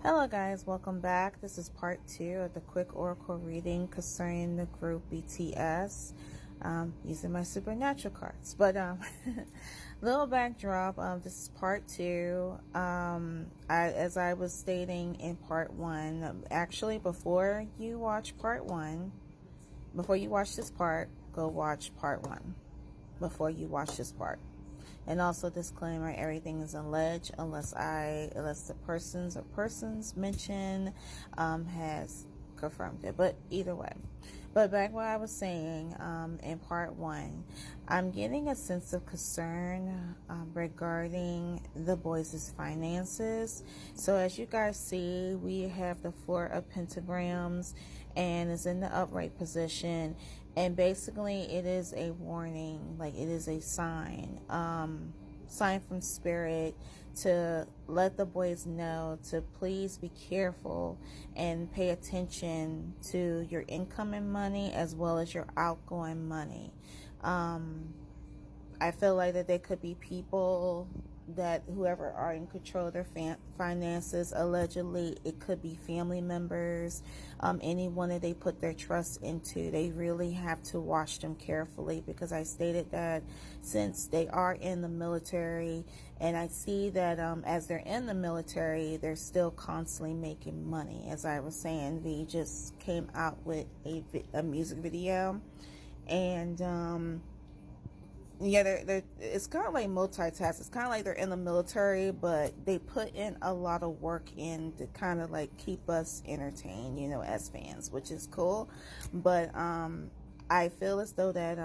Hello guys, welcome back. This is part 2 of the quick oracle reading concerning the group BTS, using my supernatural cards. But little backdrop, this is part 2. As I was stating in part 1, actually before you watch part 1, before you watch this part, go watch part 1 before you watch this part. And also disclaimer, everything is alleged unless the persons mentioned has confirmed it. But either way. But back what I was saying in part 1, I'm getting a sense of concern regarding the boys' finances. So as you guys see, we have the 4 of pentagrams and is in the upright position, and basically it is a warning, like it is a sign from spirit to let the boys know to please be careful and pay attention to your incoming money as well as your outgoing money. I feel like that there could be people that whoever are in control of their finances, allegedly it could be family members, anyone that they put their trust into. They really have to watch them carefully, because I stated that since they are in the military, and I see that as they're in the military, they're still constantly making money. As I was saying, V just came out with a music video, and yeah, it's kind of like multitask. It's kind of like they're in the military, but they put in a lot of work in to kind of like keep us entertained, you know, as fans, which is cool. But I feel as though that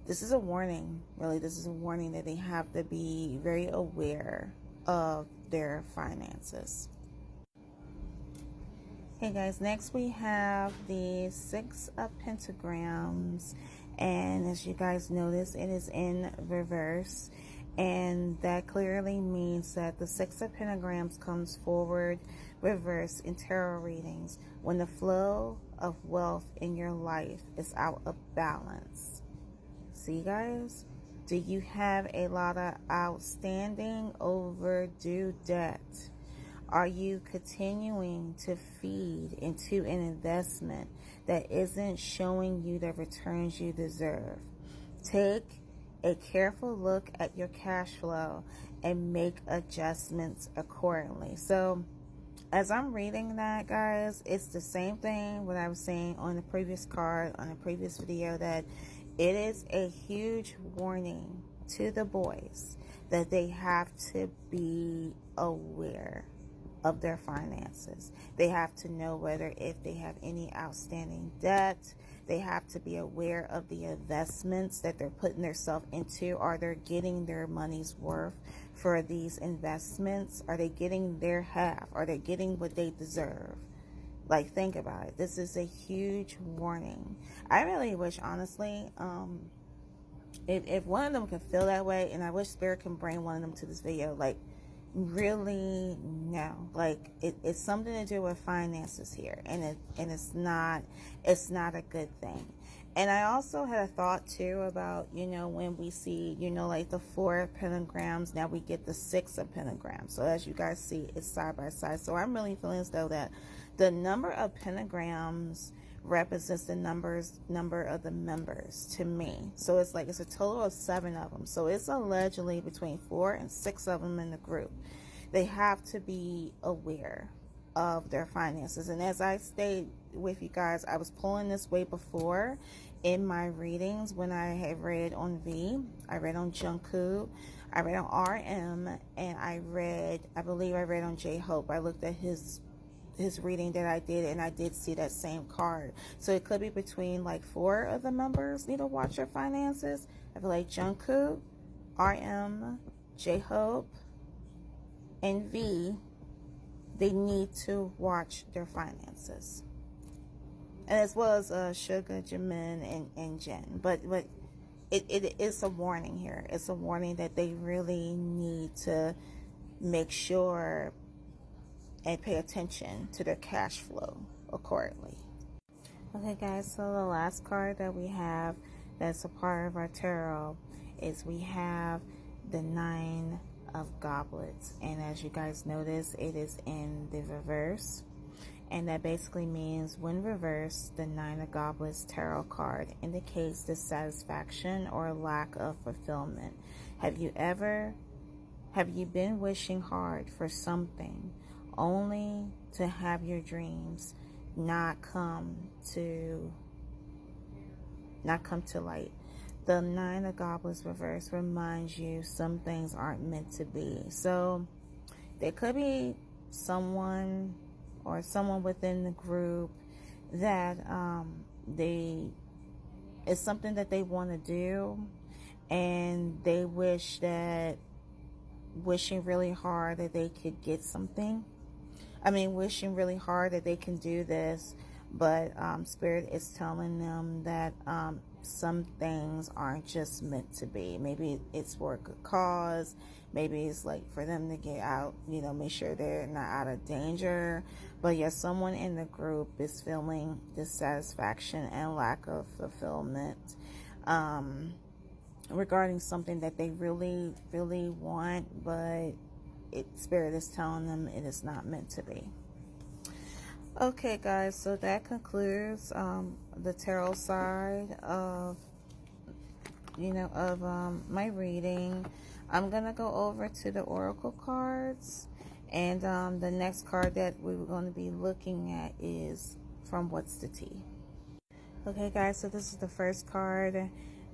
this is a warning. Really, this is a warning that they have to be very aware of their finances. Hey guys, next we have the 6 of pentagrams, and as you guys notice, it is in reverse, and that clearly means that the 6 of pentagrams comes forward reverse in tarot readings when the flow of wealth in your life is out of balance. See guys, do you have a lot of outstanding overdue debt? Are you continuing to feed into an investment that isn't showing you the returns you deserve? Take a careful look at your cash flow and make adjustments accordingly. So as I'm reading that, guys, it's the same thing what I was saying on the previous card, on the previous video, that it is a huge warning to the boys that they have to be aware of their finances. They have to know whether if they have any outstanding debt. They have to be aware of the investments that they're putting themselves into. Are they getting their money's worth for these investments? Are they getting their half? Are they getting what they deserve? Like, think about it. This is a huge warning. I really wish, honestly, if one of them could feel that way, and I wish Spirit can bring one of them to this video, like, really, no, like it's something to do with finances here, and it's not a good thing. And I also had a thought too about, you know, when we see, you know, like the 4 of pentagrams, now we get the 6 of pentagrams. So as you guys see, it's side by side. So I'm really feeling as though that the number of pentagrams represents the number of the members to me. So it's like it's a total of 7 of them. So it's allegedly between 4 and 6 of them in the group. They have to be aware of their finances. And as I stayed with you guys, I was pulling this way before in my readings when I had read on V, I read on Jungkook, I read on RM, and I believe I read on J-Hope. I looked at his reading that I did, and I did see that same card. So it could be between like 4 of the members need to watch their finances. I feel like Jungkook, RM, J-Hope, and V, they need to watch their finances. And as well as Sugar, Jimin, and Jin. But it is a warning here. It's a warning that they really need to make sure and pay attention to their cash flow accordingly. Okay guys, so the last card that we have that's a part of our tarot is we have the 9 of Goblets. And as you guys notice, it is in the reverse. And that basically means when reversed, the Nine of Goblets tarot card indicates dissatisfaction or lack of fulfillment. Have you been wishing hard for something only to have your dreams not come to light? The Nine of Goblets reverse reminds you some things aren't meant to be. So there could be someone or someone within the group that it's something that they want to do, and they wishing really hard that they could get something. Wishing really hard that they can do this, but Spirit is telling them that some things aren't just meant to be. Maybe it's for a good cause. Maybe it's like for them to get out, make sure they're not out of danger. But yes, someone in the group is feeling dissatisfaction and lack of fulfillment regarding something that they really, really want, but Spirit is telling them it is not meant to be. Okay, guys, so that concludes the tarot side of my reading. I'm gonna go over to the oracle cards, and the next card that we're going to be looking at is from What's the Tea. Okay, guys, so this is the first card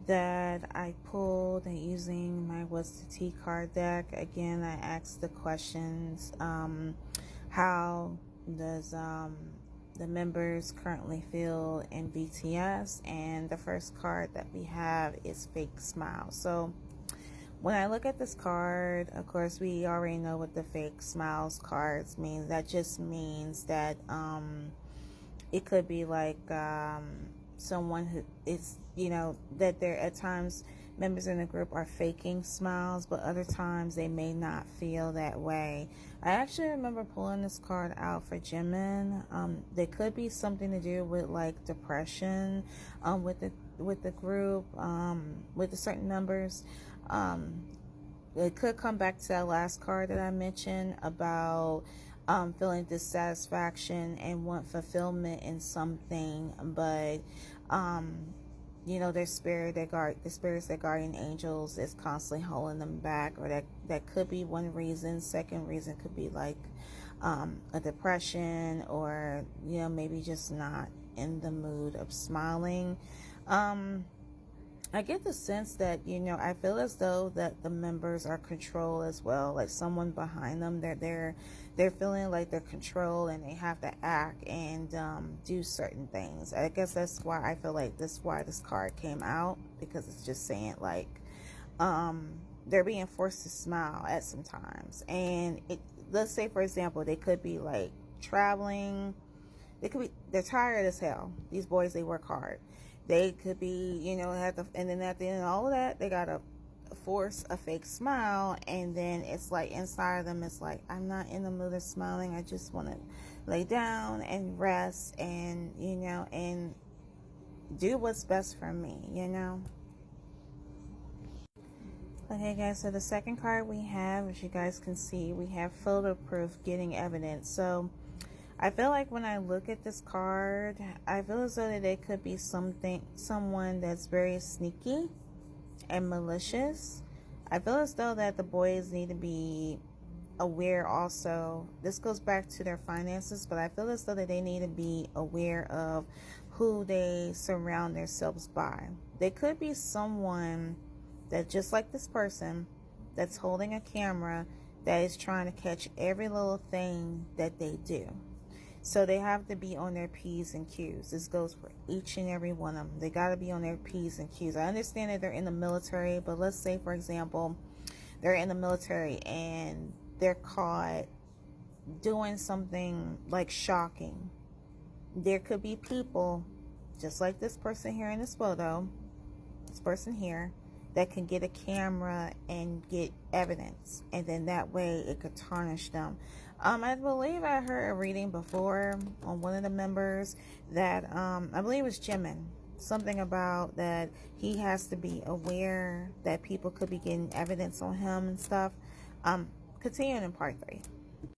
that I pulled using my What's the Tea card deck. Again, I asked the questions, how does the members currently feel in BTS? And the first card that we have is Fake Smile. So when I look at this card, of course, we already know what the Fake Smiles cards mean. That just means that it could be like someone who is, that there at times members in the group are faking smiles, but other times they may not feel that way. I actually remember pulling this card out for Jimin. There could be something to do with like depression with the group, with the certain numbers. It could come back to that last card that I mentioned about feeling dissatisfaction and want fulfillment in something, but their spirit, the spirits, their guardian angels is constantly holding them back, or that could be one reason. Second reason could be like a depression, or maybe just not in the mood of smiling. I get the sense that, I feel as though that the members are controlled as well, like someone behind them, they're feeling like they're controlled and they have to act and do certain things. I guess that's why I feel like this card came out, because it's just saying like they're being forced to smile at some times. And let's say, for example, they could be like traveling. They're tired as hell. These boys, they work hard. They could be, and then at the end of all of that, they gotta force a fake smile, and then it's like inside of them, it's like, I'm not in the mood of smiling. I just want to lay down and rest, and and do what's best for me. Okay, guys, so the second card we have, as you guys can see, we have photo proof, getting evidence. So I feel like when I look at this card, I feel as though that it could be someone that's very sneaky and malicious. I feel as though that the boys need to be aware also. This goes back to their finances, but I feel as though that they need to be aware of who they surround themselves by. There could be someone that, just like this person, that's holding a camera that is trying to catch every little thing that they do. So they have to be on their P's and Q's. This goes for each and every one of them. They got to be on their P's and Q's. I understand that they're in the military, but let's say, for example, they're in the military and they're caught doing something like shocking. There could be people, just like this person here in this photo, this person here, that can get a camera and get evidence, and then that way it could tarnish them. I believe I heard a reading before on one of the members that I believe it was Jimin, something about that he has to be aware that people could be getting evidence on him and stuff. Continuing in part 3.